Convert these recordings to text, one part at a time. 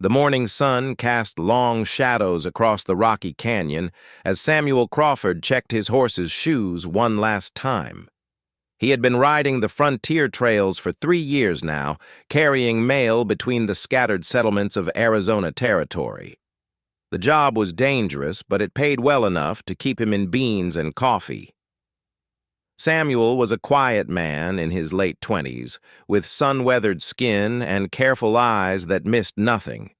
The morning sun cast long shadows across the rocky canyon as Samuel Crawford checked his horse's shoes one last time. He had been riding the frontier trails for 3 years now, carrying mail between the scattered settlements of Arizona Territory. The job was dangerous, but it paid well enough to keep him in beans and coffee. Samuel was a quiet man in his late 20s, with sun-weathered skin and careful eyes that missed nothing.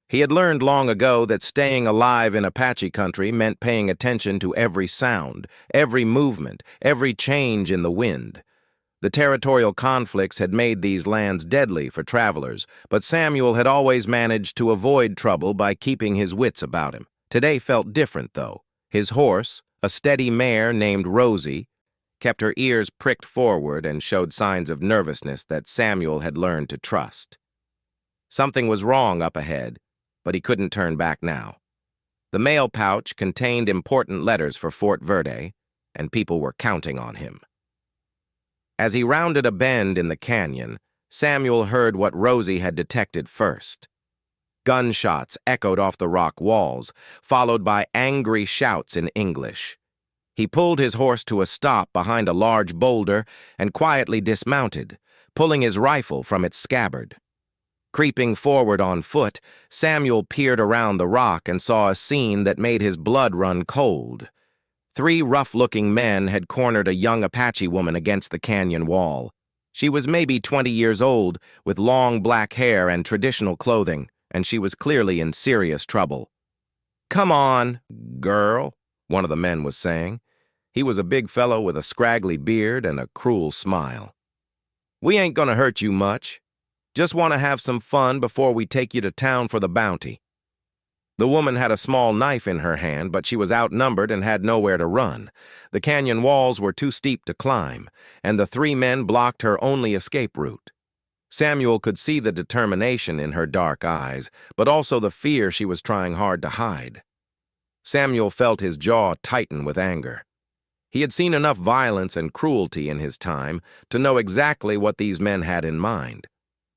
He had learned long ago that staying alive in Apache country meant paying attention to every sound, every movement, every change in the wind. The territorial conflicts had made these lands deadly for travelers, but Samuel had always managed to avoid trouble by keeping his wits about him. Today felt different, though. His horse, a steady mare named Rosie, kept her ears pricked forward and showed signs of nervousness that Samuel had learned to trust. Something was wrong up ahead, but he couldn't turn back now. The mail pouch contained important letters for Fort Verde, and people were counting on him. As he rounded a bend in the canyon, Samuel heard what Rosie had detected first. Gunshots echoed off the rock walls, followed by angry shouts in English. He pulled his horse to a stop behind a large boulder and quietly dismounted, pulling his rifle from its scabbard. Creeping forward on foot, Samuel peered around the rock and saw a scene that made his blood run cold. 3 rough-looking men had cornered a young Apache woman against the canyon wall. She was maybe 20 years old, with long black hair and traditional clothing, and she was clearly in serious trouble. "Come on, girl," one of the men was saying. He was a big fellow with a scraggly beard and a cruel smile. "We ain't gonna hurt you much. Just want to have some fun before we take you to town for the bounty." The woman had a small knife in her hand, but she was outnumbered and had nowhere to run. The canyon walls were too steep to climb, and the 3 men blocked her only escape route. Samuel could see the determination in her dark eyes, but also the fear she was trying hard to hide. Samuel felt his jaw tighten with anger. He had seen enough violence and cruelty in his time to know exactly what these men had in mind.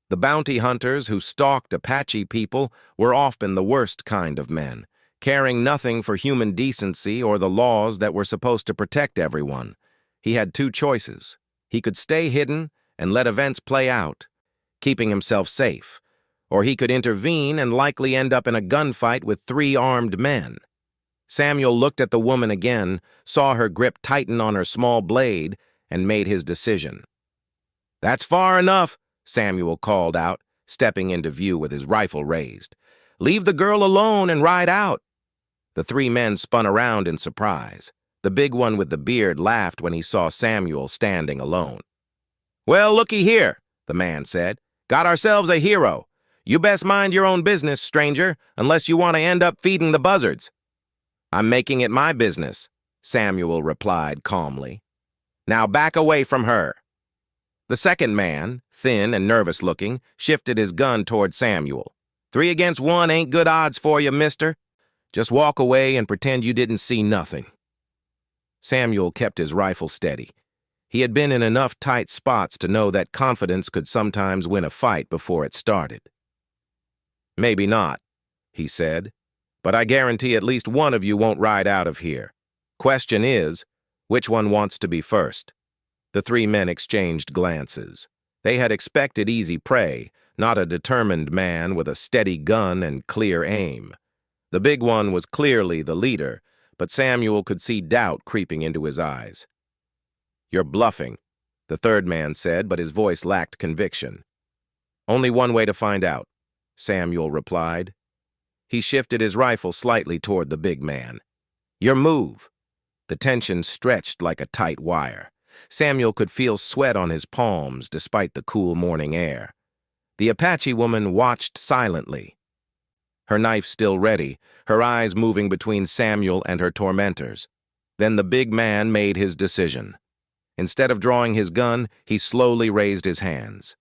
The bounty hunters who stalked Apache people were often the worst kind of men, caring nothing for human decency or the laws that were supposed to protect everyone. He had 2 choices. He could stay hidden and let events play out, keeping himself safe, or he could intervene and likely end up in a gunfight with 3 armed men. Samuel looked at the woman again, saw her grip tighten on her small blade, and made his decision. "That's far enough," Samuel called out, stepping into view with his rifle raised. "Leave the girl alone and ride out." The 3 men spun around in surprise. The big one with the beard laughed when he saw Samuel standing alone. "Well, looky here," the man said. "Got ourselves a hero. You best mind your own business, stranger, unless you want to end up feeding the buzzards." "I'm making it my business," Samuel replied calmly. "Now back away from her." The second man, thin and nervous-looking, shifted his gun toward Samuel. "3 against 1 ain't good odds for you, mister. Just walk away and pretend you didn't see nothing." Samuel kept his rifle steady. He had been in enough tight spots to know that confidence could sometimes win a fight before it started. "Maybe not," he said, "but I guarantee at least one of you won't ride out of here. Question is, which one wants to be first?" The 3 men exchanged glances. They had expected easy prey, not a determined man with a steady gun and clear aim. The big one was clearly the leader, but Samuel could see doubt creeping into his eyes. "You're bluffing," the 3rd man said, but his voice lacked conviction. "Only one way to find out," Samuel replied. He shifted his rifle slightly toward the big man. "Your move." The tension stretched like a tight wire. Samuel could feel sweat on his palms despite the cool morning air. The Apache woman watched silently, her knife still ready, her eyes moving between Samuel and her tormentors. Then the big man made his decision. Instead of drawing his gun, he slowly raised his hands.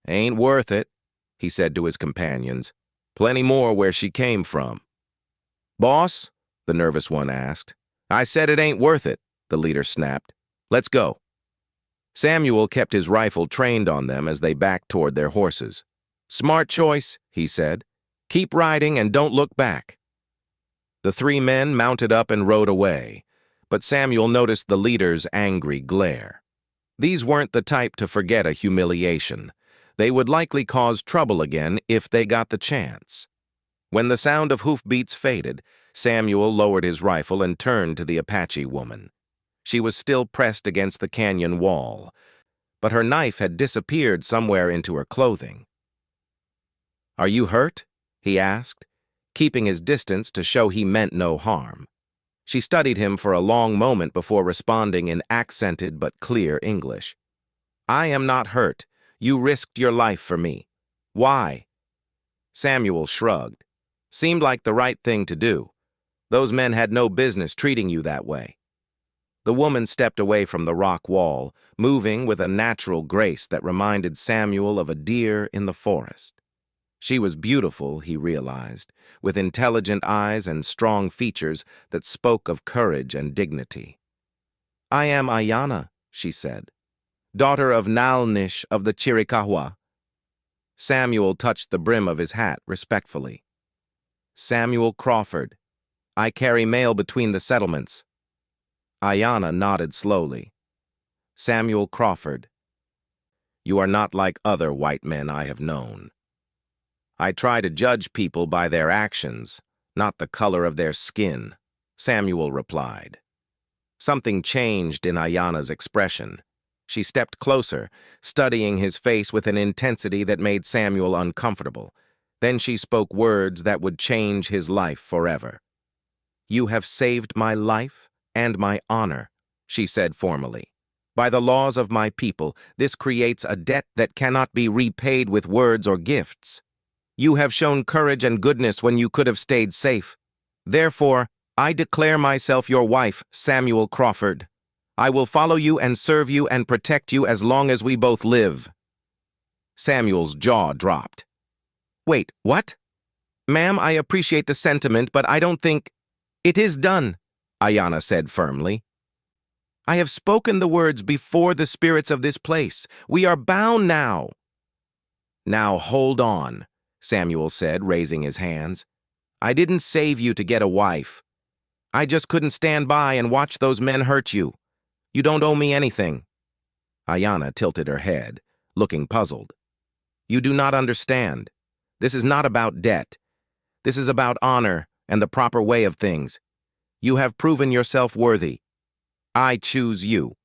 "Ain't worth it," he said to his companions. "Plenty more where she came from." "Boss?" the nervous one asked. "I said it ain't worth it," the leader snapped. "Let's go." Samuel kept his rifle trained on them as they backed toward their horses. "Smart choice," he said. Keep riding and don't look back." The three men mounted up and rode away, but Samuel noticed the leader's angry glare. These weren't the type to forget a humiliation. They would likely cause trouble again if they got the chance. When the sound of hoofbeats faded, Samuel lowered his rifle and turned to the Apache woman. She was still pressed against the canyon wall, but her knife had disappeared somewhere into her clothing. "Are you hurt?" he asked, keeping his distance to show he meant no harm. She studied him for a long moment before responding in accented but clear English. "I am not hurt. You risked your life for me. Why?" Samuel shrugged. "Seemed like the right thing to do. Those men had no business treating you that way." The woman stepped away from the rock wall, moving with a natural grace that reminded Samuel of a deer in the forest. She was beautiful, he realized, with intelligent eyes and strong features that spoke of courage and dignity. "I am Ayana," she said, "daughter of Nalnish of the Chiricahua." Samuel touched the brim of his hat respectfully. "Samuel Crawford. I carry mail between the settlements." Ayana nodded slowly. "Samuel Crawford. You are not like other white men I have known. I try to judge people by their actions, not the color of their skin," Samuel replied. Something changed in Ayana's expression. She stepped closer, studying his face with an intensity that made Samuel uncomfortable. Then she spoke words that would change his life forever. "You have saved my life and my honor," she said formally. "By the laws of my people, this creates a debt that cannot be repaid with words or gifts. You have shown courage and goodness when you could have stayed safe. Therefore, I declare myself your wife, Samuel Crawford. I will follow you and serve you and protect you as long as we both live." Samuel's jaw dropped. "Wait, what?" "Ma'am, I appreciate the sentiment, but I don't think—" "It is done," Ayana said firmly. "I have spoken the words before the spirits of this place. We are bound now." "Now hold on," Samuel said, raising his hands. "I didn't save you to get a wife. I just couldn't stand by and watch those men hurt you. You don't owe me anything." Ayana tilted her head, looking puzzled. "You do not understand. This is not about debt. This is about honor and the proper way of things. You have proven yourself worthy. I choose you."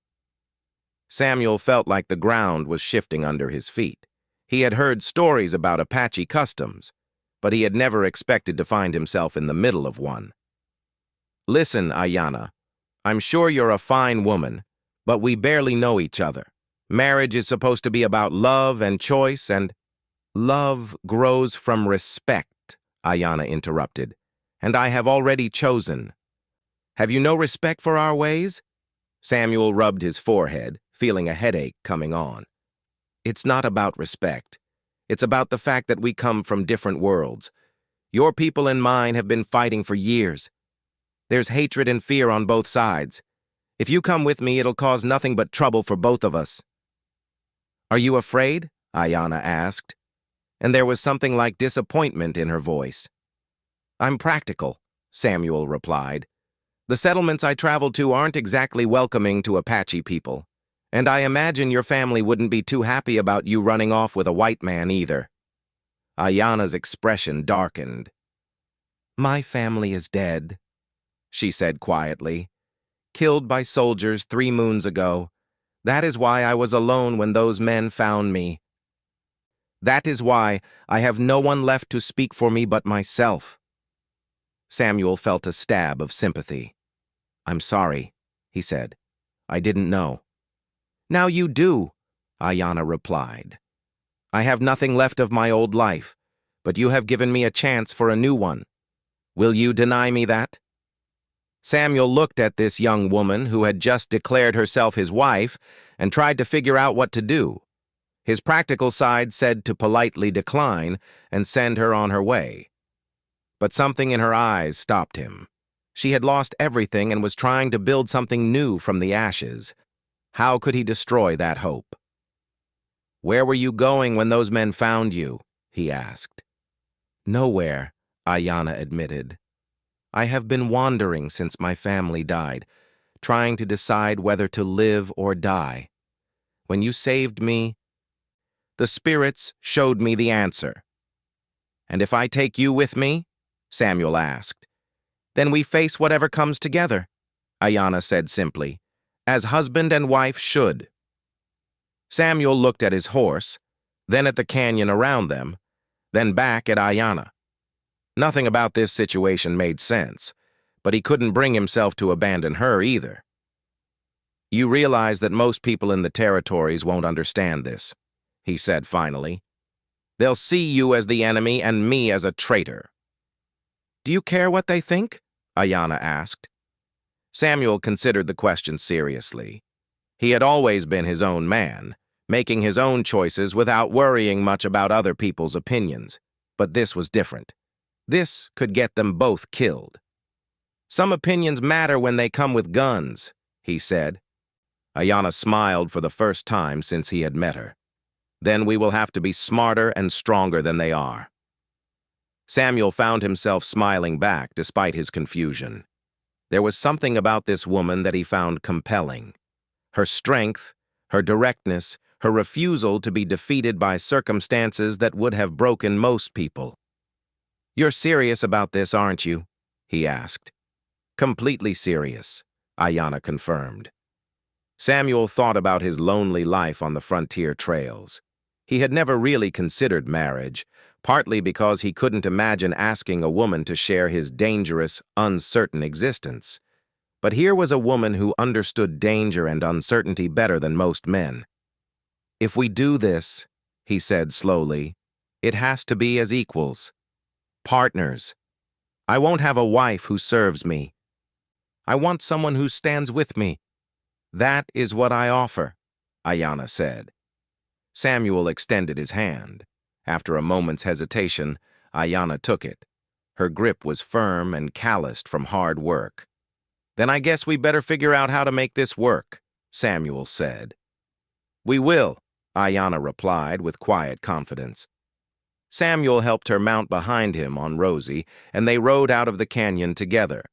Samuel felt like the ground was shifting under his feet. He had heard stories about Apache customs, but he had never expected to find himself in the middle of one. "Listen, Ayana, I'm sure you're a fine woman, but we barely know each other. Marriage is supposed to be about love and choice, and—" "Love grows from respect," Ayana interrupted, "and I have already chosen. Have you no respect for our ways?" Samuel rubbed his forehead, feeling a headache coming on. "It's not about respect. It's about the fact that we come from different worlds. Your people and mine have been fighting for years. There's hatred and fear on both sides. If you come with me, it'll cause nothing but trouble for both of us." "Are you afraid?" Ayana asked, and there was something like disappointment in her voice. "I'm practical," Samuel replied. "The settlements I traveled to aren't exactly welcoming to Apache people. And I imagine your family wouldn't be too happy about you running off with a white man either." Ayana's expression darkened. "My family is dead," she said quietly. "Killed by soldiers 3 moons ago. That is why I was alone when those men found me. That is why I have no one left to speak for me but myself." Samuel felt a stab of sympathy. "I'm sorry," he said. "I didn't know." "Now you do," Ayana replied. "I have nothing left of my old life, but you have given me a chance for a new one. Will you deny me that?" Samuel looked at this young woman who had just declared herself his wife and tried to figure out what to do. His practical side said to politely decline and send her on her way. But something in her eyes stopped him. She had lost everything and was trying to build something new from the ashes. How could he destroy that hope? "Where were you going when those men found you?" he asked. Nowhere, Ayanna admitted. I have been wandering since my family died, trying to decide whether to live or die. When you saved me, the spirits showed me the answer. And if I take you with me? Samuel asked. Then we face whatever comes together, Ayanna said simply, as husband and wife should. Samuel looked at his horse, then at the canyon around them, then back at Ayanna. Nothing about this situation made sense, but he couldn't bring himself to abandon her either. You realize that most people in the territories won't understand this, he said finally. They'll see you as the enemy and me as a traitor. Do you care what they think? Ayanna asked. Samuel considered the question seriously. He had always been his own man, making his own choices without worrying much about other people's opinions. But this was different. This could get them both killed. Some opinions matter when they come with guns, he said. Ayanna smiled for the first time since he had met her. Then we will have to be smarter and stronger than they are. Samuel found himself smiling back despite his confusion. There was something about this woman that he found compelling. Her strength, her directness, her refusal to be defeated by circumstances that would have broken most people. You're serious about this, aren't you? He asked. Completely serious, Ayanna confirmed. Samuel thought about his lonely life on the frontier trails. He had never really considered marriage, partly because he couldn't imagine asking a woman to share his dangerous, uncertain existence. But here was a woman who understood danger and uncertainty better than most men. If we do this, he said slowly, it has to be as equals. Partners. I won't have a wife who serves me. I want someone who stands with me. That is what I offer, Ayanna said. Samuel extended his hand. After a moment's hesitation, Ayanna took it. Her grip was firm and calloused from hard work. Then I guess we better figure out how to make this work, Samuel said. We will, Ayanna replied with quiet confidence. Samuel helped her mount behind him on Rosie, and they rode out of the canyon together.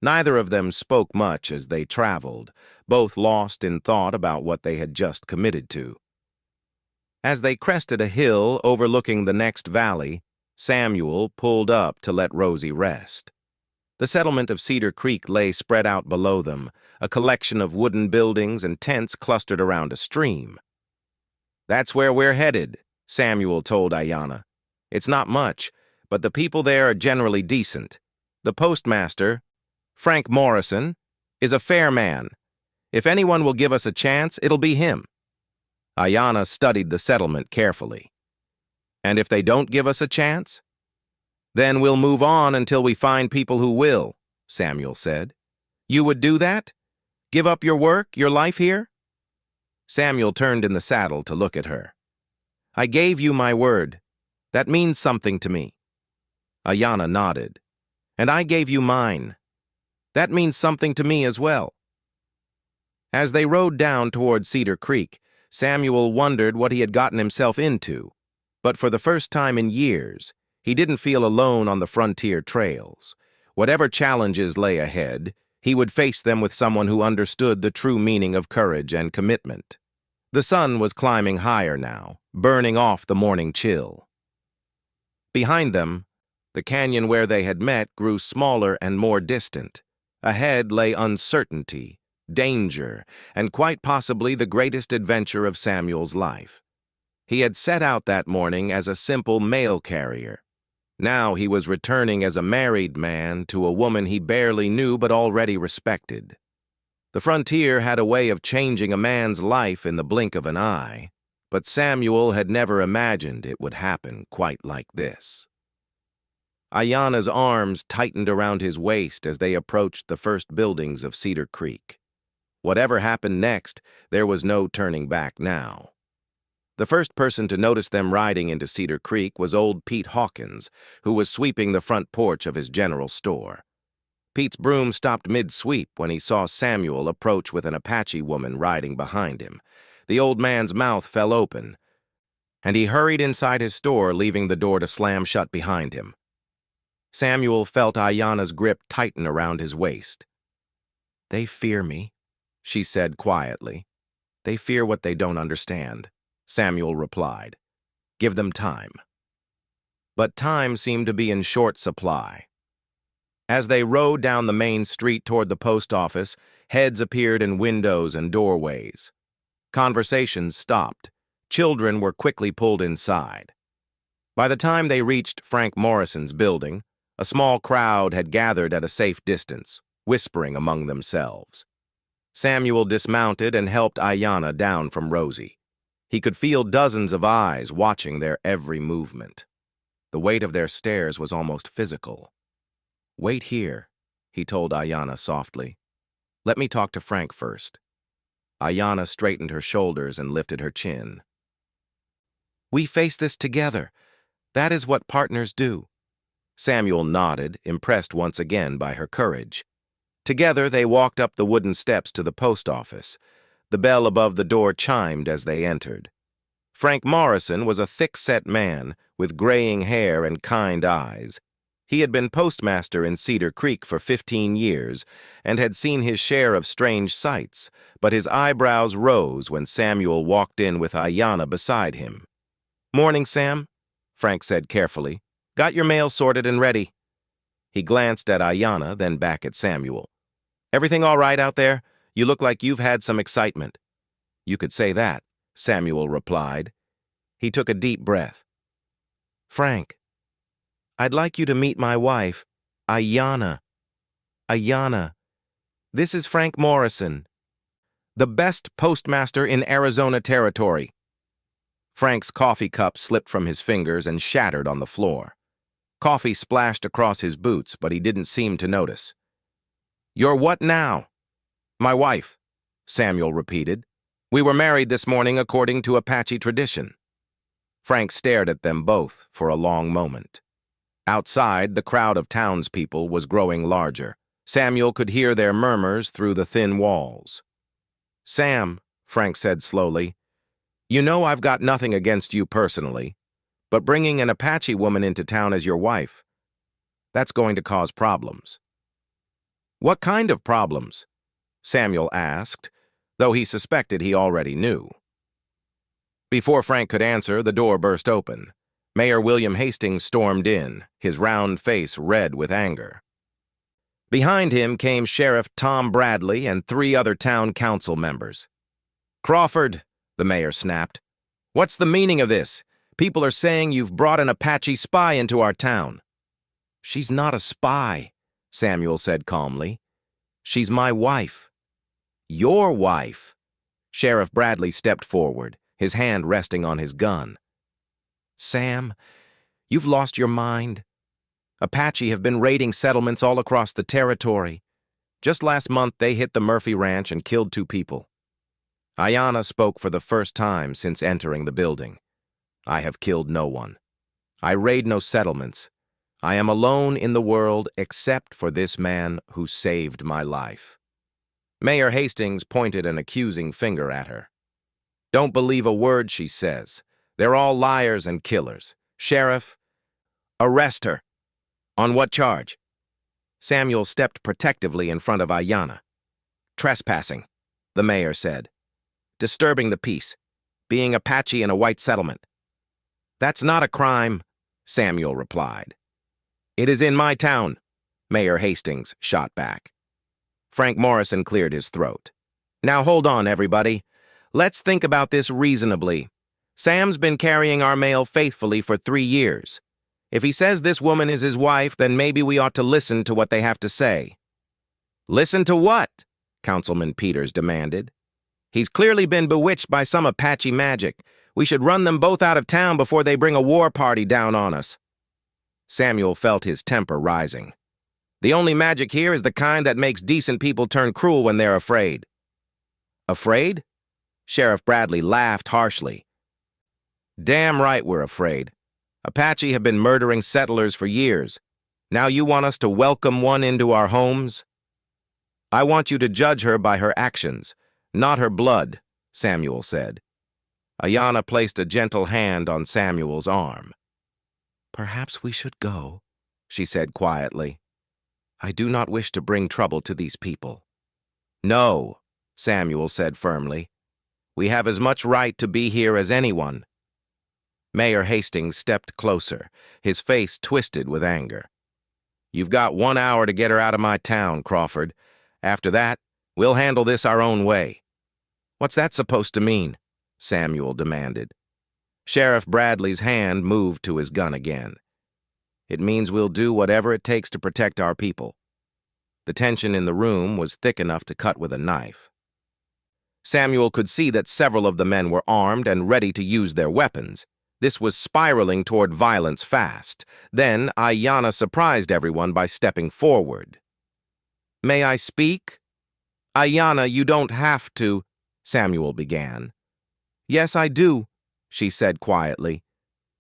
Neither of them spoke much as they traveled, both lost in thought about what they had just committed to. As they crested a hill overlooking the next valley, Samuel pulled up to let Rosie rest. The settlement of Cedar Creek lay spread out below them, a collection of wooden buildings and tents clustered around a stream. That's where we're headed, Samuel told Ayanna. It's not much, but the people there are generally decent. The postmaster, Frank Morrison, is a fair man. If anyone will give us a chance, it'll be him. Ayanna studied the settlement carefully. And if they don't give us a chance? Then we'll move on until we find people who will, Samuel said. You would do that? Give up your work, your life here? Samuel turned in the saddle to look at her. I gave you my word. That means something to me. Ayanna nodded. And I gave you mine. That means something to me as well. As they rode down toward Cedar Creek, Samuel wondered what he had gotten himself into. But for the first time in years, he didn't feel alone on the frontier trails. Whatever challenges lay ahead, he would face them with someone who understood the true meaning of courage and commitment. The sun was climbing higher now, burning off the morning chill. Behind them, the canyon where they had met grew smaller and more distant. Ahead lay uncertainty, danger, and quite possibly the greatest adventure of Samuel's life. He had set out that morning as a simple mail carrier. Now he was returning as a married man to a woman he barely knew but already respected. The frontier had a way of changing a man's life in the blink of an eye, but Samuel had never imagined it would happen quite like this. Ayanna's arms tightened around his waist as they approached the first buildings of Cedar Creek. Whatever happened next, there was no turning back now. The first person to notice them riding into Cedar Creek was old Pete Hawkins, who was sweeping the front porch of his general store. Pete's broom stopped mid-sweep when he saw Samuel approach with an Apache woman riding behind him. The old man's mouth fell open. and he hurried inside his store, leaving the door to slam shut behind him. Samuel felt Ayanna's grip tighten around his waist. "They fear me," she said quietly. "They fear what they don't understand," Samuel replied. "Give them time." But time seemed to be in short supply. As they rode down the main street toward the post office, heads appeared in windows and doorways. Conversations stopped. Children were quickly pulled inside. By the time they reached Frank Morrison's building, a small crowd had gathered at a safe distance, whispering among themselves. Samuel dismounted and helped Ayanna down from Rosie. He could feel dozens of eyes watching their every movement. The weight of their stares was almost physical. "Wait here," he told Ayanna softly. "Let me talk to Frank first." Ayanna straightened her shoulders and lifted her chin. "We face this together. That is what partners do." Samuel nodded, impressed once again by her courage. Together they walked up the wooden steps to the post office. The bell above the door chimed as they entered. Frank Morrison was a thick-set man with graying hair and kind eyes. He had been postmaster in Cedar Creek for 15 years and had seen his share of strange sights, but his eyebrows rose when Samuel walked in with Ayanna beside him. "Morning, Sam," Frank said carefully. "Got your mail sorted and ready." He glanced at Ayanna, then back at Samuel. "Everything all right out there? You look like you've had some excitement." "You could say that," Samuel replied. He took a deep breath. "Frank, I'd like you to meet my wife, Ayanna. Ayanna, this is Frank Morrison, the best postmaster in Arizona Territory." Frank's coffee cup slipped from his fingers and shattered on the floor. Coffee splashed across his boots, but he didn't seem to notice. "You're what now?" "My wife," Samuel repeated. "We were married this morning according to Apache tradition." Frank stared at them both for a long moment. Outside, the crowd of townspeople was growing larger. Samuel could hear their murmurs through the thin walls. "Sam," Frank said slowly, "you know I've got nothing against you personally, but bringing an Apache woman into town as your wife, that's going to cause problems." "What kind of problems?" Samuel asked, though he suspected he already knew. Before Frank could answer, the door burst open. Mayor William Hastings stormed in, his round face red with anger. Behind him came Sheriff Tom Bradley and 3 other town council members. "Crawford," the mayor snapped, "what's the meaning of this? People are saying you've brought an Apache spy into our town." "She's not a spy," Samuel said calmly. "She's my wife." "Your wife?" Sheriff Bradley stepped forward, his hand resting on his gun. "Sam, you've lost your mind. Apache have been raiding settlements all across the territory. Just last month, they hit the Murphy Ranch and killed 2 people. Ayanna spoke for the first time since entering the building. "I have killed no one. I raid no settlements. I am alone in the world except for this man who saved my life." Mayor Hastings pointed an accusing finger at her. "Don't believe a word she says. They're all liars and killers. Sheriff, arrest her." "On what charge?" Samuel stepped protectively in front of Ayanna. "Trespassing," the mayor said. "Disturbing the peace. Being Apache in a white settlement." "That's not a crime," Samuel replied. "It is in my town," Mayor Hastings shot back. Frank Morrison cleared his throat. "Now hold on, everybody. Let's think about this reasonably. Sam's been carrying our mail faithfully for 3 years. If he says this woman is his wife, then maybe we ought to listen to what they have to say." "Listen to what?" Councilman Peters demanded. "He's clearly been bewitched by some Apache magic. We should run them both out of town before they bring a war party down on us." Samuel felt his temper rising. "The only magic here is the kind that makes decent people turn cruel when they're afraid." "Afraid?" Sheriff Bradley laughed harshly. "Damn right we're afraid. Apache have been murdering settlers for years. Now you want us to welcome one into our homes?" "I want you to judge her by her actions, not her blood," Samuel said. Ayanna placed a gentle hand on Samuel's arm. "Perhaps we should go," she said quietly. "I do not wish to bring trouble to these people." "No," Samuel said firmly. "We have as much right to be here as anyone." Mayor Hastings stepped closer, his face twisted with anger. "You've got 1 hour to get her out of my town, Crawford. After that, we'll handle this our own way." "What's that supposed to mean?" Samuel demanded. Sheriff Bradley's hand moved to his gun again. "It means we'll do whatever it takes to protect our people." The tension in the room was thick enough to cut with a knife. Samuel could see that several of the men were armed and ready to use their weapons. This was spiraling toward violence fast. Then Ayanna surprised everyone by stepping forward. "May I speak?" "Ayanna, you don't have to," Samuel began. "Yes, I do," she said quietly.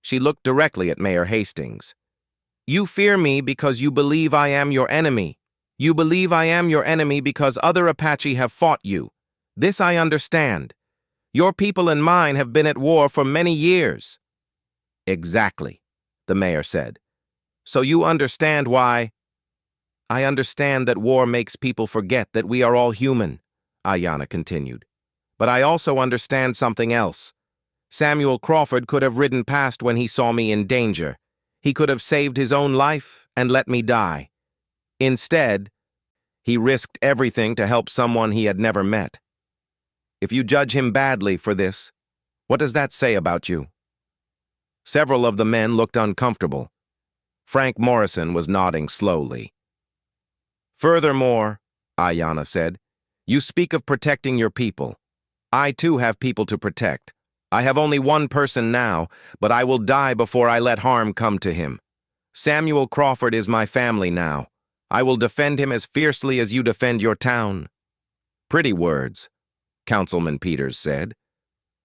She looked directly at Mayor Hastings. "You fear me because you believe I am your enemy. You believe I am your enemy because other Apache have fought you. This I understand. Your people and mine have been at war for many years." "Exactly," the mayor said. "So you understand why—" "I understand that war makes people forget that we are all human," Ayanna continued. "But I also understand something else. Samuel Crawford could have ridden past when he saw me in danger. He could have saved his own life and let me die. Instead, he risked everything to help someone he had never met. If you judge him badly for this, what does that say about you?" Several of the men looked uncomfortable. Frank Morrison was nodding slowly. "Furthermore," Ayanna said, "you speak of protecting your people. I too have people to protect. I have only one person now, but I will die before I let harm come to him. Samuel Crawford is my family now. I will defend him as fiercely as you defend your town." "Pretty words," Councilman Peters said.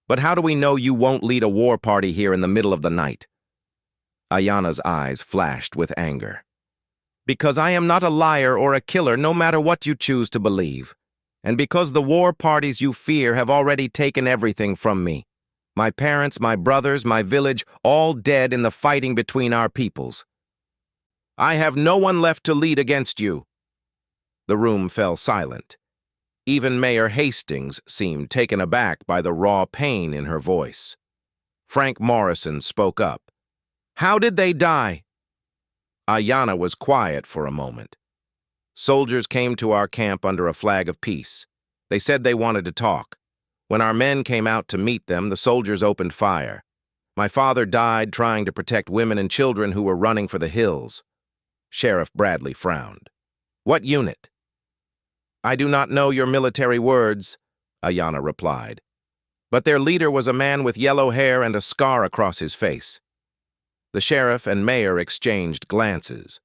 "But how do we know you won't lead a war party here in the middle of the night?" Ayanna's eyes flashed with anger. "Because I am not a liar or a killer, no matter what you choose to believe. And because the war parties you fear have already taken everything from me. My parents, my brothers, my village, all dead in the fighting between our peoples. I have no one left to lead against you." The room fell silent. Even Mayor Hastings seemed taken aback by the raw pain in her voice. Frank Morrison spoke up. "How did they die?" Ayanna was quiet for a moment. "Soldiers came to our camp under a flag of peace. They said they wanted to talk. When our men came out to meet them, the soldiers opened fire. My father died trying to protect women and children who were running for the hills." Sheriff Bradley frowned. "What unit?" "I do not know your military words," Ayanna replied. "But their leader was a man with yellow hair and a scar across his face." The sheriff and mayor exchanged glances.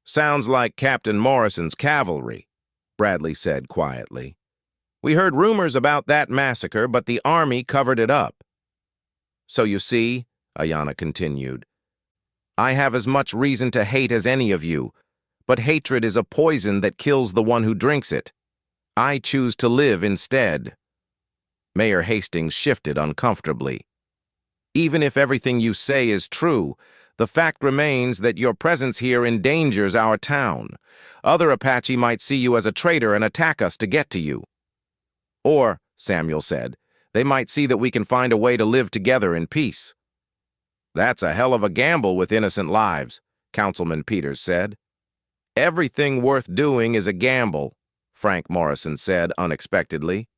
"Sounds like Captain Morrison's cavalry," Bradley said quietly. "We heard rumors about that massacre, but the army covered it up." "So you see," Ayanna continued, "I have as much reason to hate as any of you, but hatred is a poison that kills the one who drinks it. I choose to live instead." Mayor Hastings shifted uncomfortably. "Even if everything you say is true, the fact remains that your presence here endangers our town. Other Apache might see you as a traitor and attack us to get to you." "Or," Samuel said, "they might see that we can find a way to live together in peace." "That's a hell of a gamble with innocent lives," Councilman Peters said. "Everything worth doing is a gamble," Frank Morrison said unexpectedly.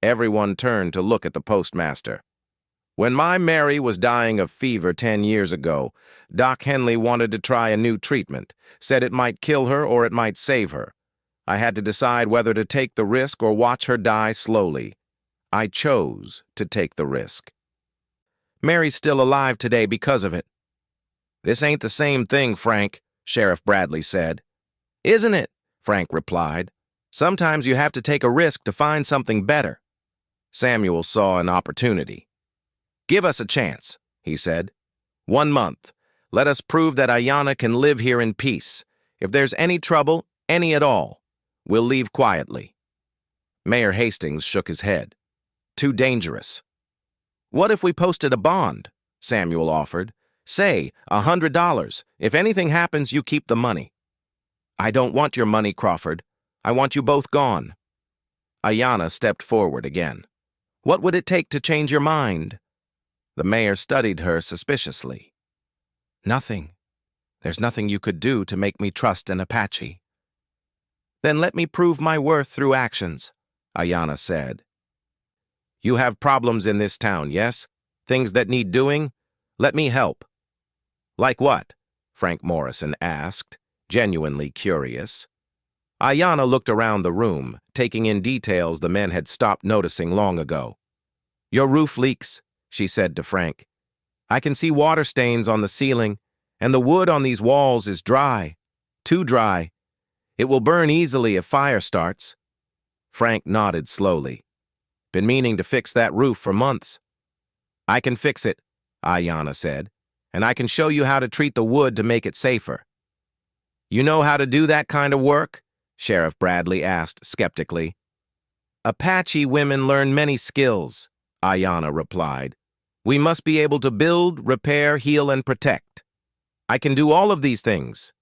Everyone turned to look at the postmaster. "When my Mary was dying of fever 10 years ago, Doc Henley wanted to try a new treatment, said it might kill her or it might save her. I had to decide whether to take the risk or watch her die slowly. I chose to take the risk. Mary's still alive today because of it." "This ain't the same thing, Frank," Sheriff Bradley said. "Isn't it?" Frank replied. "Sometimes you have to take a risk to find something better." Samuel saw an opportunity. "Give us a chance," he said. "1 month. Let us prove that Ayanna can live here in peace. If there's any trouble, any at all, we'll leave quietly." Mayor Hastings shook his head. "Too dangerous." What if we posted a bond? Samuel offered. Say, $100. If anything happens, you keep the money. I don't want your money, Crawford. I want you both gone. Ayanna stepped forward again. What would it take to change your mind? The mayor studied her suspiciously. Nothing. There's nothing you could do to make me trust an Apache. Then let me prove my worth through actions, Ayanna said. You have problems in this town, yes? Things that need doing? Let me help. Like what? Frank Morrison asked, genuinely curious. Ayanna looked around the room, taking in details the men had stopped noticing long ago. Your roof leaks, she said to Frank. I can see water stains on the ceiling, and the wood on these walls is dry. Too dry. It will burn easily if fire starts. Frank nodded slowly. Been meaning to fix that roof for months. I can fix it, Ayanna said, and I can show you how to treat the wood to make it safer. You know how to do that kind of work? Sheriff Bradley asked skeptically. Apache women learn many skills, Ayanna replied. We must be able to build, repair, heal, and protect. I can do all of these things.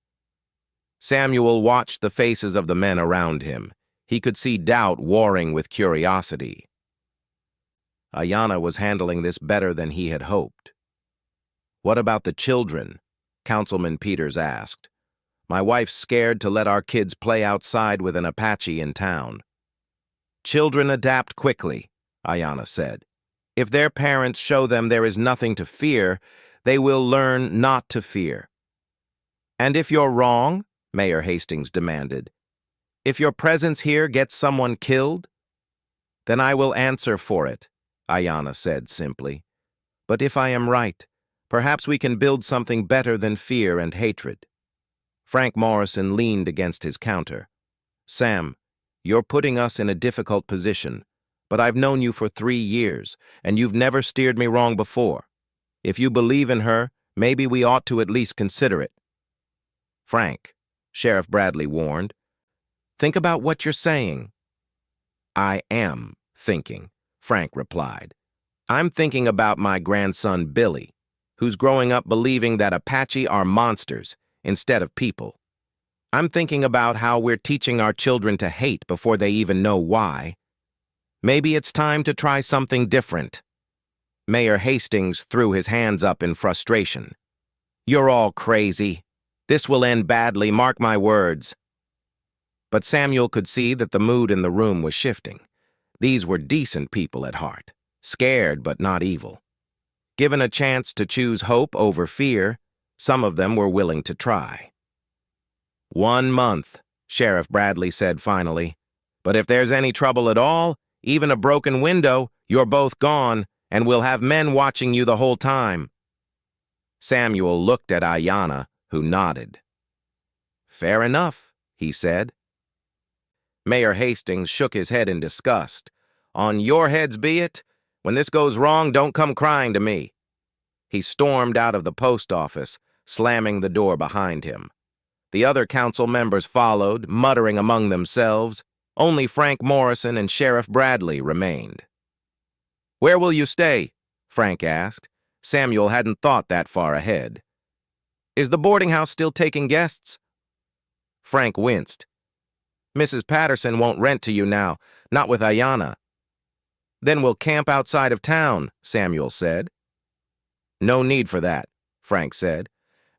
Samuel watched the faces of the men around him. He could see doubt warring with curiosity. Ayanna was handling this better than he had hoped. What about the children? Councilman Peters asked. My wife's scared to let our kids play outside with an Apache in town. Children adapt quickly, Ayanna said. If their parents show them there is nothing to fear, they will learn not to fear. And if you're wrong, Mayor Hastings demanded, if your presence here gets someone killed, then I will answer for it, Ayanna said simply. But if I am right, perhaps we can build something better than fear and hatred. Frank Morrison leaned against his counter. Sam, you're putting us in a difficult position, but I've known you for 3 years, and you've never steered me wrong before. If you believe in her, maybe we ought to at least consider it. Frank, Sheriff Bradley warned, think about what you're saying. I am thinking, Frank replied. I'm thinking about my grandson Billy, who's growing up believing that Apache are monsters instead of people. I'm thinking about how we're teaching our children to hate before they even know why. Maybe it's time to try something different. Mayor Hastings threw his hands up in frustration. You're all crazy. This will end badly, mark my words. But Samuel could see that the mood in the room was shifting. These were decent people at heart, scared but not evil. Given a chance to choose hope over fear, some of them were willing to try. 1 month, Sheriff Bradley said finally. But if there's any trouble at all, even a broken window, you're both gone, and we'll have men watching you the whole time. Samuel looked at Ayanna, who nodded. Fair enough, he said. Mayor Hastings shook his head in disgust. On your heads be it. When this goes wrong, don't come crying to me. He stormed out of the post office, slamming the door behind him. The other council members followed, muttering among themselves. Only Frank Morrison and Sheriff Bradley remained. Where will you stay? Frank asked. Samuel hadn't thought that far ahead. Is the boarding house still taking guests? Frank winced. Mrs. Patterson won't rent to you now, not with Ayanna. Then we'll camp outside of town, Samuel said. No need for that, Frank said.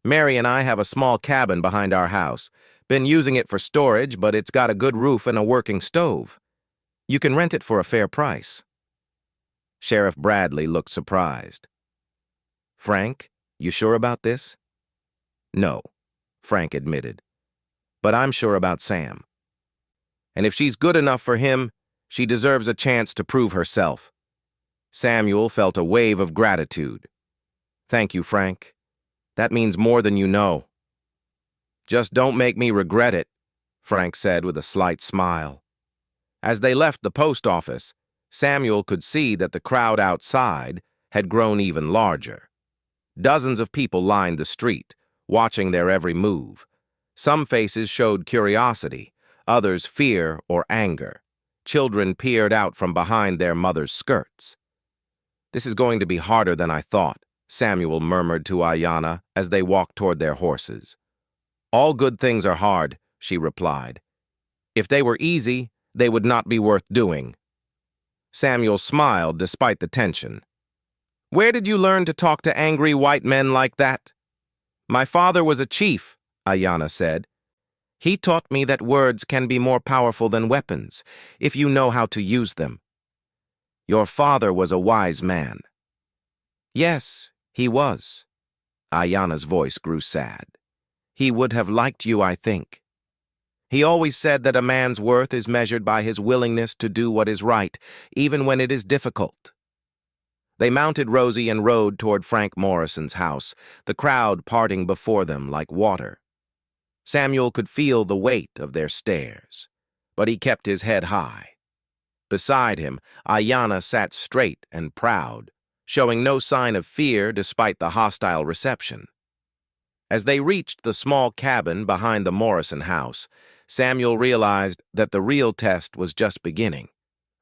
Mary and I have a small cabin behind our house. Been using it for storage, but it's got a good roof and a working stove. You can rent it for a fair price. Sheriff Bradley looked surprised. Frank, you sure about this? No, Frank admitted. But I'm sure about Sam. And if she's good enough for him, she deserves a chance to prove herself. Samuel felt a wave of gratitude. Thank you, Frank. That means more than you know. Just don't make me regret it, Frank said with a slight smile. As they left the post office, Samuel could see that the crowd outside had grown even larger. Dozens of people lined the street, watching their every move. Some faces showed curiosity, others fear or anger. Children peered out from behind their mothers' skirts. This is going to be harder than I thought, Samuel murmured to Ayanna as they walked toward their horses. All good things are hard, she replied. If they were easy, they would not be worth doing. Samuel smiled despite the tension. Where did you learn to talk to angry white men like that? My father was a chief, Ayanna said. He taught me that words can be more powerful than weapons, if you know how to use them. Your father was a wise man. Yes, he was. Ayanna's voice grew sad. He would have liked you, I think. He always said that a man's worth is measured by his willingness to do what is right, even when it is difficult. They mounted Rosie and rode toward Frank Morrison's house, the crowd parting before them like water. Samuel could feel the weight of their stares, but he kept his head high. Beside him, Ayanna sat straight and proud, showing no sign of fear despite the hostile reception. As they reached the small cabin behind the Morrison house, Samuel realized that the real test was just beginning.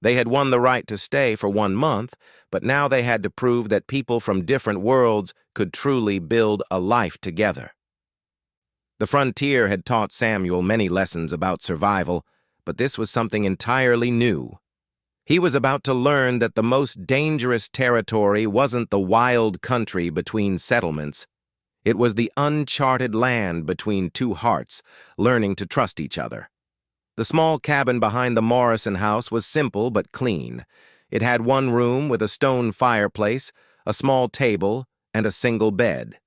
They had won the right to stay for 1 month, but now they had to prove that people from different worlds could truly build a life together. The frontier had taught Samuel many lessons about survival, but this was something entirely new. He was about to learn that the most dangerous territory wasn't the wild country between settlements. It was the uncharted land between two hearts, learning to trust each other. The small cabin behind the Morrison house was simple but clean. It had one room with a stone fireplace, a small table, and a single bed.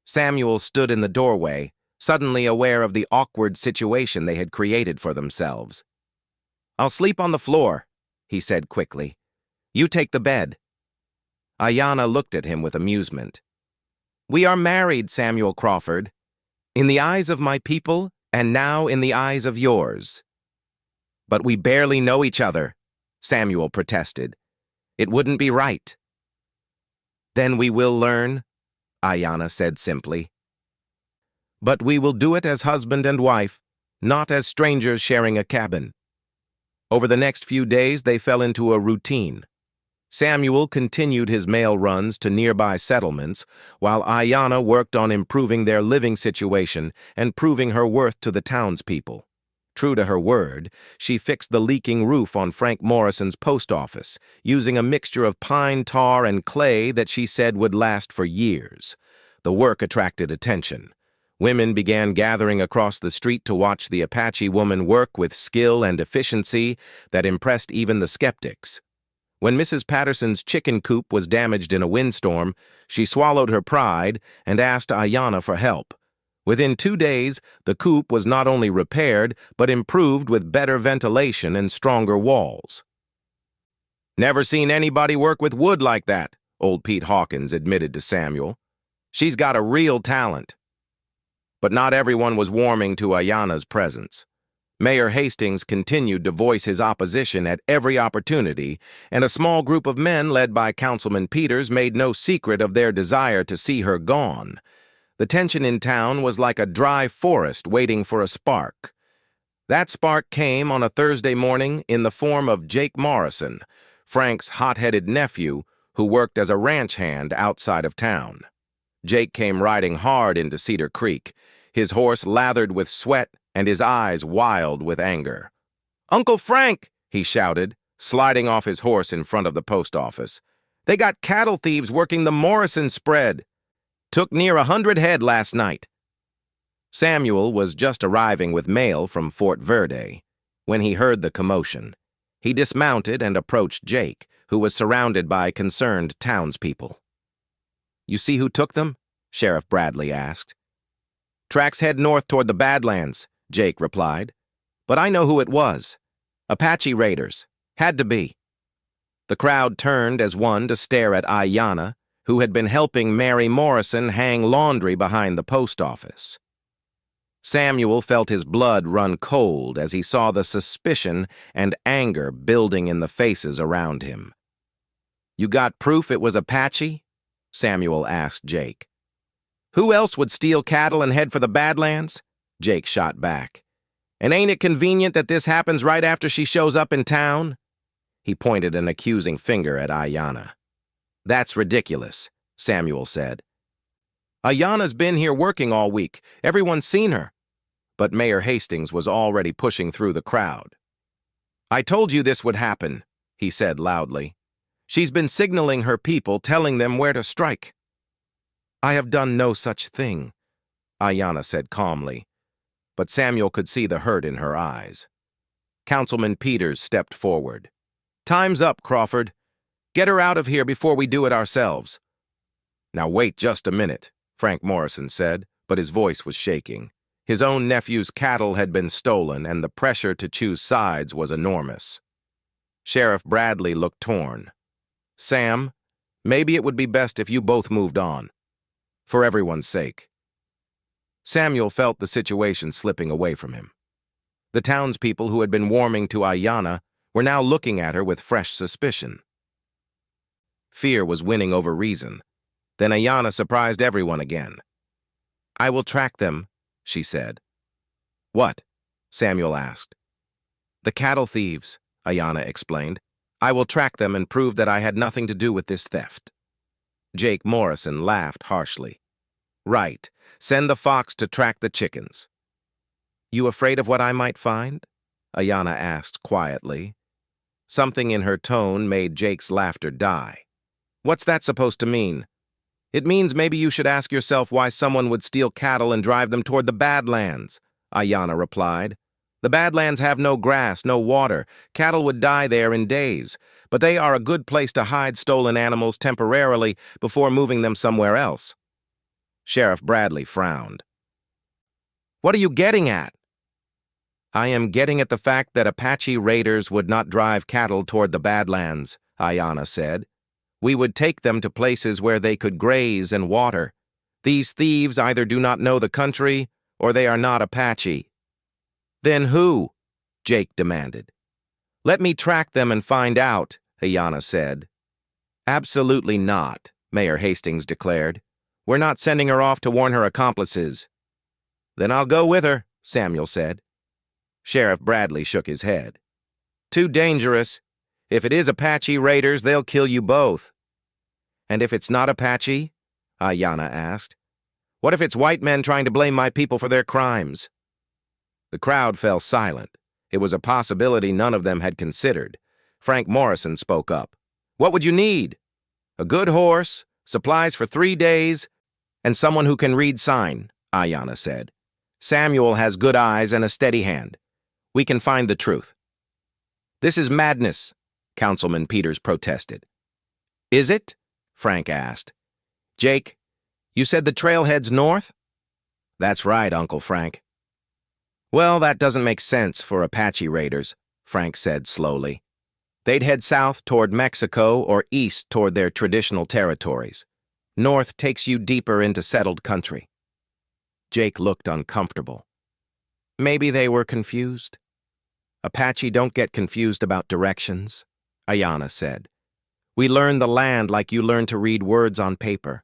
Samuel stood in the doorway, suddenly aware of the awkward situation they had created for themselves. I'll sleep on the floor, he said quickly. You take the bed. Ayanna looked at him with amusement. We are married, Samuel Crawford. In the eyes of my people, and now in the eyes of yours. But we barely know each other, Samuel protested. It wouldn't be right. Then we will learn, Ayanna said simply. But we will do it as husband and wife, not as strangers sharing a cabin. Over the next few days, they fell into a routine. Samuel continued his mail runs to nearby settlements, while Ayanna worked on improving their living situation and proving her worth to the townspeople. True to her word, she fixed the leaking roof on Frank Morrison's post office, using a mixture of pine tar and clay that she said would last for years. The work attracted attention. Women began gathering across the street to watch the Apache woman work with skill and efficiency that impressed even the skeptics. When Mrs. Patterson's chicken coop was damaged in a windstorm, she swallowed her pride and asked Ayanna for help. Within 2 days, the coop was not only repaired, but improved with better ventilation and stronger walls. Never seen anybody work with wood like that, old Pete Hawkins admitted to Samuel. She's got a real talent. But not everyone was warming to Ayanna's presence. Mayor Hastings continued to voice his opposition at every opportunity, and a small group of men led by Councilman Peters made no secret of their desire to see her gone. The tension in town was like a dry forest waiting for a spark. That spark came on a Thursday morning in the form of Jake Morrison, Frank's hot-headed nephew, who worked as a ranch hand outside of town. Jake came riding hard into Cedar Creek, his horse lathered with sweat and his eyes wild with anger. "Uncle Frank!" he shouted, sliding off his horse in front of the post office. "They got cattle thieves working the Morrison spread. Took near 100 head last night." Samuel was just arriving with mail from Fort Verde when he heard the commotion. He dismounted and approached Jake, who was surrounded by concerned townspeople. "You see who took them?" Sheriff Bradley asked. "Tracks head north toward the Badlands," Jake replied. "But I know who it was. Apache raiders. Had to be." The crowd turned as one to stare at Ayanna, who had been helping Mary Morrison hang laundry behind the post office. Samuel felt his blood run cold as he saw the suspicion and anger building in the faces around him. "You got proof it was Apache?" Samuel asked Jake. "Who else would steal cattle and head for the Badlands?" Jake shot back. "And ain't it convenient that this happens right after she shows up in town?" He pointed an accusing finger at Ayanna. That's ridiculous, Samuel said. Ayana's been here working all week. Everyone's seen her. But Mayor Hastings was already pushing through the crowd. I told you this would happen, he said loudly. She's been signaling her people, telling them where to strike. I have done no such thing, Ayana said calmly, but Samuel could see the hurt in her eyes. Councilman Peters stepped forward. Time's up, Crawford. Get her out of here before we do it ourselves. Now wait just a minute, Frank Morrison said, but his voice was shaking. His own nephew's cattle had been stolen, and the pressure to choose sides was enormous. Sheriff Bradley looked torn. Sam, maybe it would be best if you both moved on. For everyone's sake. Samuel felt the situation slipping away from him. The townspeople who had been warming to Ayana were now looking at her with fresh suspicion. Fear was winning over reason. Then Ayana surprised everyone again. I will track them, she said. What? Samuel asked. The cattle thieves, Ayana explained. I will track them and prove that I had nothing to do with this theft. Jake Morrison laughed harshly. Right. Send the fox to track the chickens. You afraid of what I might find? Ayana asked quietly. Something in her tone made Jake's laughter die. What's that supposed to mean? It means maybe you should ask yourself why someone would steal cattle and drive them toward the Badlands, Ayana replied. The Badlands have no grass, no water. Cattle would die there in days, but they are a good place to hide stolen animals temporarily before moving them somewhere else. Sheriff Bradley frowned. What are you getting at? I am getting at the fact that Apache raiders would not drive cattle toward the Badlands, Ayana said. We would take them to places where they could graze and water. These thieves either do not know the country or they are not Apache. Then who? Jake demanded. Let me track them and find out, Ayana said. Absolutely not, Mayor Hastings declared. We're not sending her off to warn her accomplices. Then I'll go with her, Samuel said. Sheriff Bradley shook his head. Too dangerous. If it is Apache raiders, they'll kill you both. And if it's not Apache? Ayana asked. What if it's white men trying to blame my people for their crimes? The crowd fell silent. It was a possibility none of them had considered. Frank Morrison spoke up. What would you need? A good horse, supplies for 3 days, and someone who can read sign, Ayana said. Samuel has good eyes and a steady hand. We can find the truth. This is madness, Councilman Peters protested. Is it? Frank asked. Jake, you said the trail heads north? That's right, Uncle Frank. Well, that doesn't make sense for Apache raiders, Frank said slowly. They'd head south toward Mexico or east toward their traditional territories. North takes you deeper into settled country. Jake looked uncomfortable. Maybe they were confused. Apache don't get confused about directions, Ayana said. We learn the land like you learn to read words on paper.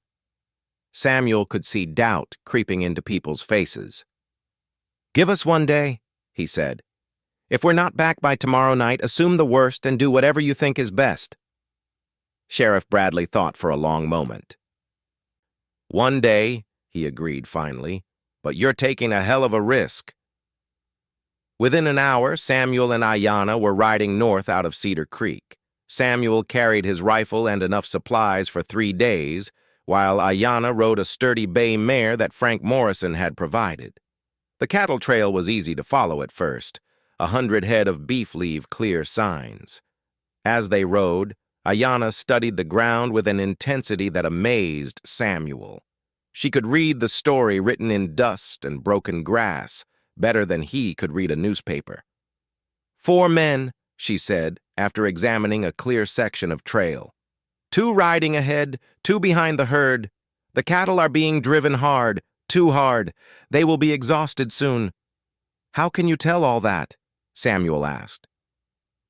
Samuel could see doubt creeping into people's faces. Give us 1 day, he said. If we're not back by tomorrow night, assume the worst and do whatever you think is best. Sheriff Bradley thought for a long moment. 1 day, he agreed finally, but you're taking a hell of a risk. Within an hour, Samuel and Ayana were riding north out of Cedar Creek. Samuel carried his rifle and enough supplies for 3 days, while Ayana rode a sturdy bay mare that Frank Morrison had provided. The cattle trail was easy to follow at first. 100 head of beef leave clear signs. As they rode, Ayana studied the ground with an intensity that amazed Samuel. She could read the story written in dust and broken grass better than he could read a newspaper. 4 men, she said, after examining a clear section of trail. 2 riding ahead, 2 behind the herd. The cattle are being driven hard, too hard. They will be exhausted soon. How can you tell all that? Samuel asked.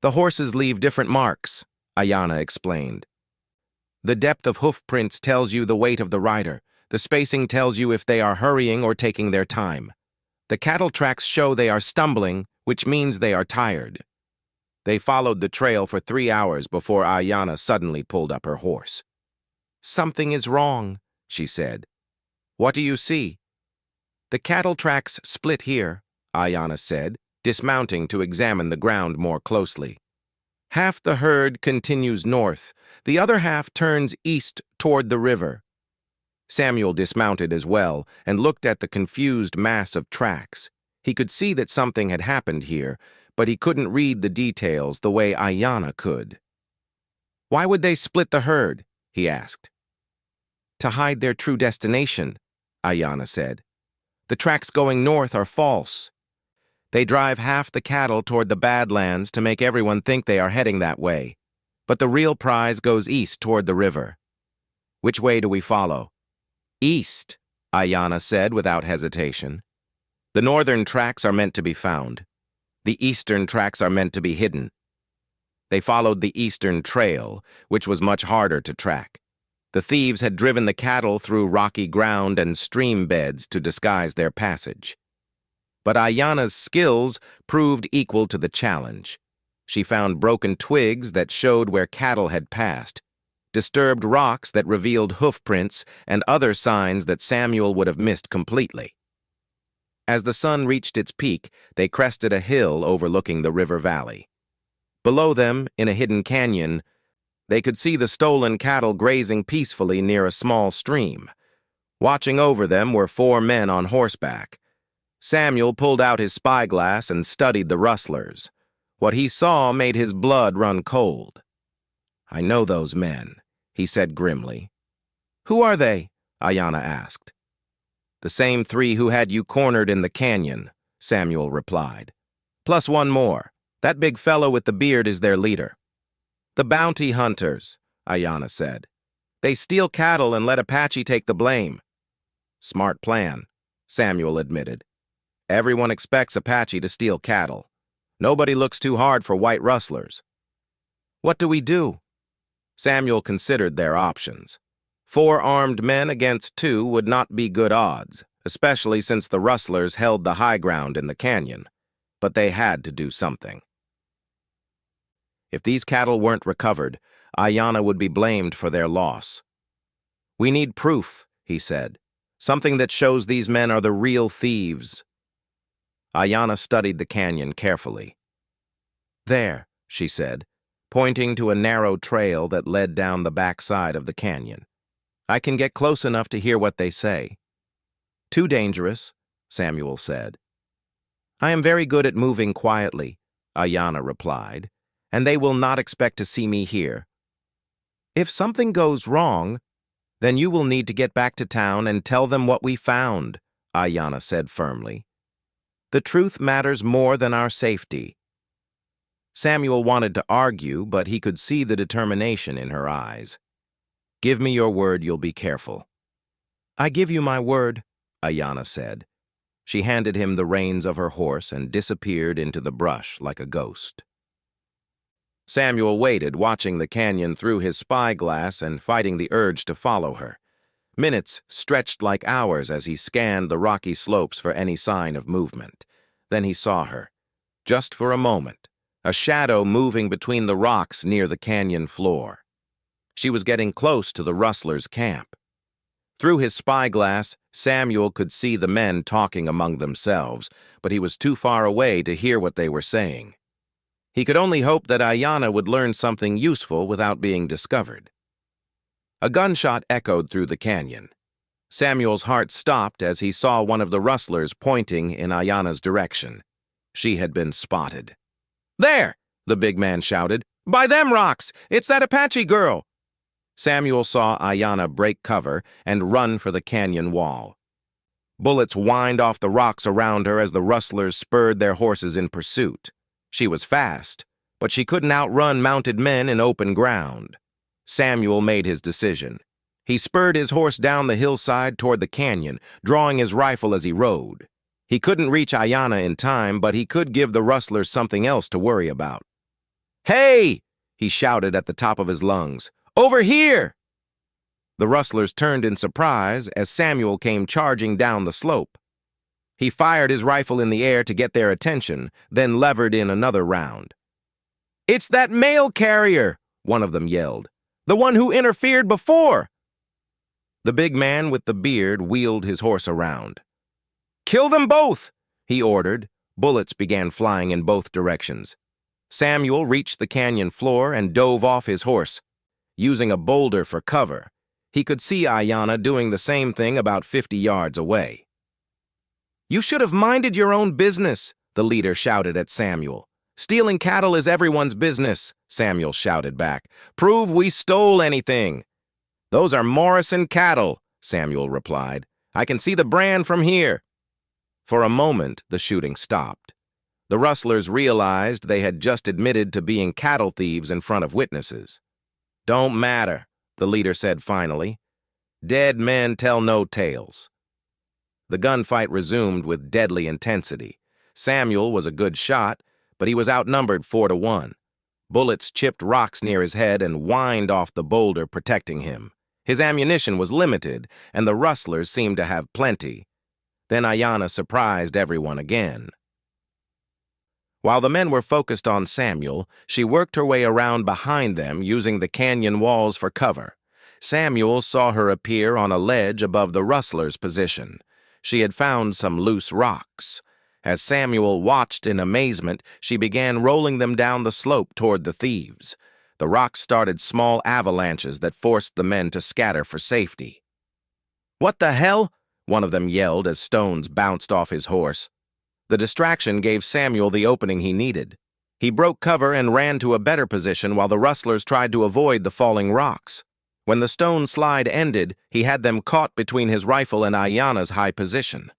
The horses leave different marks, Ayana explained. The depth of hoof prints tells you the weight of the rider. The spacing tells you if they are hurrying or taking their time. The cattle tracks show they are stumbling, which means they are tired. They followed the trail for 3 hours before Ayana suddenly pulled up her horse. "Something is wrong," she said. "What do you see?" "The cattle tracks split here," Ayanna said, dismounting to examine the ground more closely. "Half the herd continues north, the other half turns east toward the river." Samuel dismounted as well and looked at the confused mass of tracks. He could see that something had happened here, but he couldn't read the details the way Ayanna could. "Why would they split the herd?" he asked. "To hide their true destination," Ayanna said. "The tracks going north are false. They drive half the cattle toward the Badlands to make everyone think they are heading that way. But the real prize goes east toward the river." "Which way do we follow?" "East," Ayanna said without hesitation. "The northern tracks are meant to be found. The eastern tracks are meant to be hidden." They followed the eastern trail, which was much harder to track. The thieves had driven the cattle through rocky ground and stream beds to disguise their passage. But Ayanna's skills proved equal to the challenge. She found broken twigs that showed where cattle had passed, disturbed rocks that revealed hoof prints, and other signs that Samuel would have missed completely. As the sun reached its peak, they crested a hill overlooking the river valley. Below them, in a hidden canyon, they could see the stolen cattle grazing peacefully near a small stream. Watching over them were 4 men on horseback. Samuel pulled out his spyglass and studied the rustlers. What he saw made his blood run cold. "I know those men," he said grimly. "Who are they?" Ayanna asked. "The same 3 who had you cornered in the canyon," Samuel replied. "Plus 1 more. That big fellow with the beard is their leader." "The bounty hunters," Ayanna said. "They steal cattle and let Apache take the blame." "Smart plan," Samuel admitted. "Everyone expects Apache to steal cattle. Nobody looks too hard for white rustlers." "What do we do?" Samuel considered their options. 4 armed men against 2 would not be good odds, especially since the rustlers held the high ground in the canyon. But they had to do something. If these cattle weren't recovered, Ayanna would be blamed for their loss. "We need proof," he said. "Something that shows these men are the real thieves." Ayanna studied the canyon carefully. "There," she said, pointing to a narrow trail that led down the backside of the canyon. "I can get close enough to hear what they say." "Too dangerous," Samuel said. "I am very good at moving quietly," Ayanna replied, "and they will not expect to see me here." "If something goes wrong, then you will need to get back to town and tell them what we found," Ayanna said firmly. "The truth matters more than our safety." Samuel wanted to argue, but he could see the determination in her eyes. "Give me your word you'll be careful." "I give you my word," Ayanna said. She handed him the reins of her horse and disappeared into the brush like a ghost. Samuel waited, watching the canyon through his spyglass and fighting the urge to follow her. Minutes stretched like hours as he scanned the rocky slopes for any sign of movement. Then he saw her. Just for a moment, a shadow moving between the rocks near the canyon floor. She was getting close to the rustlers' camp. Through his spyglass, Samuel could see the men talking among themselves, but he was too far away to hear what they were saying. He could only hope that Ayanna would learn something useful without being discovered. A gunshot echoed through the canyon. Samuel's heart stopped as he saw one of the rustlers pointing in Ayanna's direction. She had been spotted. "There!" the big man shouted. "By them rocks! It's that Apache girl!" Samuel saw Ayanna break cover and run for the canyon wall. Bullets whined off the rocks around her as the rustlers spurred their horses in pursuit. She was fast, but she couldn't outrun mounted men in open ground. Samuel made his decision. He spurred his horse down the hillside toward the canyon, drawing his rifle as he rode. He couldn't reach Ayanna in time, but he could give the rustlers something else to worry about. "Hey!" he shouted at the top of his lungs. "Over here!" The rustlers turned in surprise as Samuel came charging down the slope. He fired his rifle in the air to get their attention, then levered in another round. "It's that mail carrier!" one of them yelled. "The one who interfered before!" The big man with the beard wheeled his horse around. "Kill them both!" he ordered. Bullets began flying in both directions. Samuel reached the canyon floor and dove off his horse, using a boulder for cover. He could see Ayanna doing the same thing about 50 yards away. "You should have minded your own business," the leader shouted at Samuel. "Stealing cattle is everyone's business," Samuel shouted back. "Prove we stole anything." "Those are Morrison cattle," Samuel replied. "I can see the brand from here." For a moment, the shooting stopped. The rustlers realized they had just admitted to being cattle thieves in front of witnesses. "Don't matter," the leader said finally. "Dead men tell no tales." The gunfight resumed with deadly intensity. Samuel was a good shot, but he was outnumbered 4-1. Bullets chipped rocks near his head and whined off the boulder protecting him. His ammunition was limited, and the rustlers seemed to have plenty. Then Ayanna surprised everyone again. While the men were focused on Samuel, she worked her way around behind them using the canyon walls for cover. Samuel saw her appear on a ledge above the rustlers' position. She had found some loose rocks. As Samuel watched in amazement, she began rolling them down the slope toward the thieves. The rocks started small avalanches that forced the men to scatter for safety. "What the hell?" one of them yelled as stones bounced off his horse. The distraction gave Samuel the opening he needed. He broke cover and ran to a better position while the rustlers tried to avoid the falling rocks. When the stone slide ended, he had them caught between his rifle and Ayanna's high position.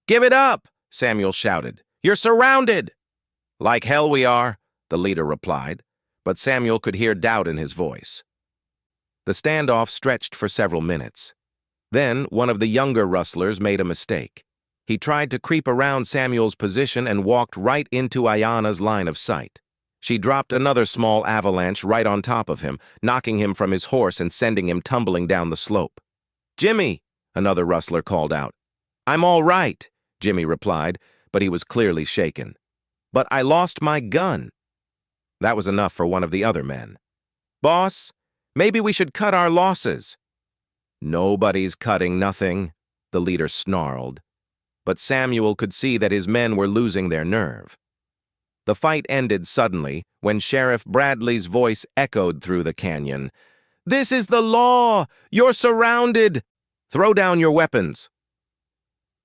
"Give it up!" Samuel shouted. "You're surrounded!" "Like hell we are," the leader replied, but Samuel could hear doubt in his voice. The standoff stretched for several minutes. Then one of the younger rustlers made a mistake. He tried to creep around Samuel's position and walked right into Ayanna's line of sight. She dropped another small avalanche right on top of him, knocking him from his horse and sending him tumbling down the slope. "Jimmy!" another rustler called out. "I'm all right," Jimmy replied, but he was clearly shaken. "But I lost my gun." That was enough for one of the other men. "Boss, maybe we should cut our losses." "Nobody's cutting nothing," the leader snarled. But Samuel could see that his men were losing their nerve. The fight ended suddenly when Sheriff Bradley's voice echoed through the canyon. "This is the law! You're surrounded! Throw down your weapons!"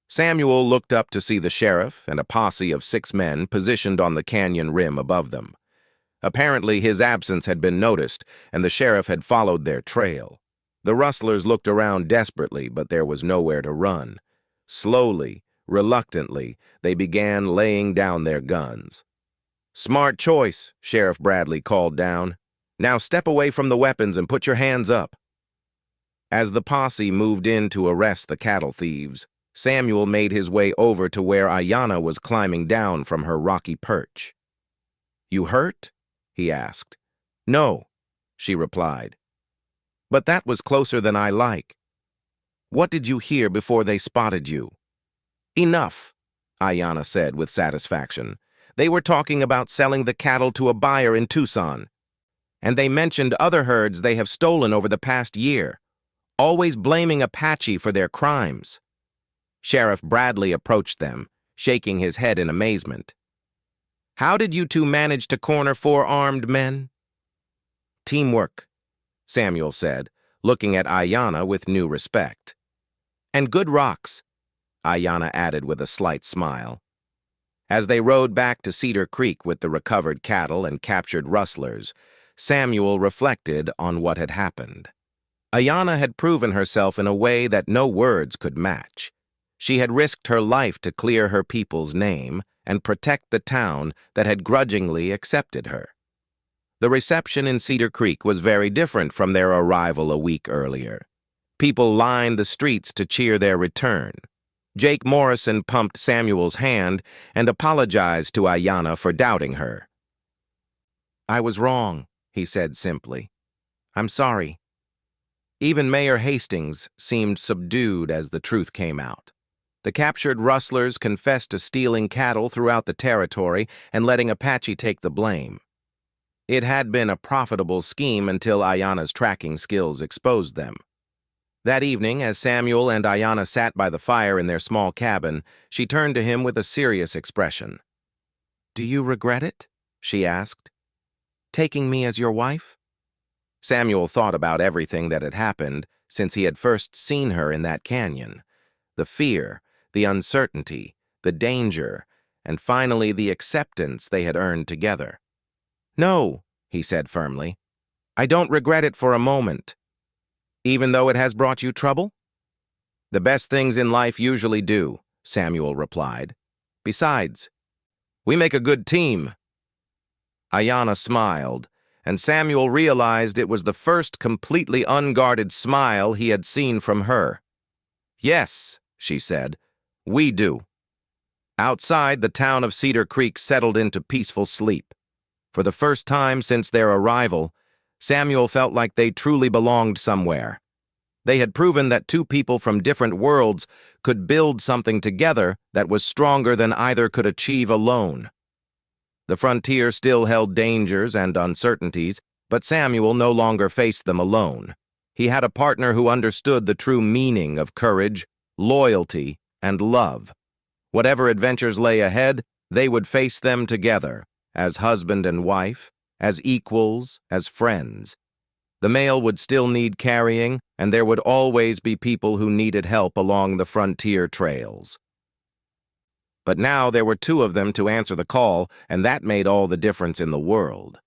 Samuel looked up to see the sheriff and a posse of 6 men positioned on the canyon rim above them. Apparently his absence had been noticed, and the sheriff had followed their trail. The rustlers looked around desperately, but there was nowhere to run. Slowly, reluctantly, they began laying down their guns. "Smart choice," Sheriff Bradley called down. "Now step away from the weapons and put your hands up." As the posse moved in to arrest the cattle thieves, Samuel made his way over to where Ayanna was climbing down from her rocky perch. "You hurt?" he asked. "No," she replied. "But that was closer than I like. What did you hear before they spotted you?" "Enough," Ayanna said with satisfaction. "They were talking about selling the cattle to a buyer in Tucson. And they mentioned other herds they have stolen over the past year, always blaming Apache for their crimes." Sheriff Bradley approached them, shaking his head in amazement. "How did you two manage to corner 4 armed men?" "Teamwork," Samuel said, looking at Ayanna with new respect. "And good rocks," Ayanna added with a slight smile. As they rode back to Cedar Creek with the recovered cattle and captured rustlers, Samuel reflected on what had happened. Ayanna had proven herself in a way that no words could match. She had risked her life to clear her people's name and protect the town that had grudgingly accepted her. The reception in Cedar Creek was very different from their arrival a week earlier. People lined the streets to cheer their return. Jake Morrison pumped Samuel's hand and apologized to Ayanna for doubting her. "I was wrong," he said simply. "I'm sorry." Even Mayor Hastings seemed subdued as the truth came out. The captured rustlers confessed to stealing cattle throughout the territory and letting Apache take the blame. It had been a profitable scheme until Ayanna's tracking skills exposed them. That evening, as Samuel and Ayanna sat by the fire in their small cabin, she turned to him with a serious expression. "Do you regret it?" she asked. "Taking me as your wife?" Samuel thought about everything that had happened since he had first seen her in that canyon. The fear, the uncertainty, the danger, and finally the acceptance they had earned together. "No," he said firmly. "I don't regret it for a moment." "Even though it has brought you trouble?" "The best things in life usually do," Samuel replied. "Besides, we make a good team." Ayanna smiled, and Samuel realized it was the first completely unguarded smile he had seen from her. "Yes," she said, "we do." Outside, the town of Cedar Creek settled into peaceful sleep. For the first time since their arrival, Samuel felt like they truly belonged somewhere. They had proven that two people from different worlds could build something together that was stronger than either could achieve alone. The frontier still held dangers and uncertainties, but Samuel no longer faced them alone. He had a partner who understood the true meaning of courage, loyalty, and love. Whatever adventures lay ahead, they would face them together, as husband and wife, as equals, as friends. The mail would still need carrying, and there would always be people who needed help along the frontier trails. But now there were two of them to answer the call, and that made all the difference in the world.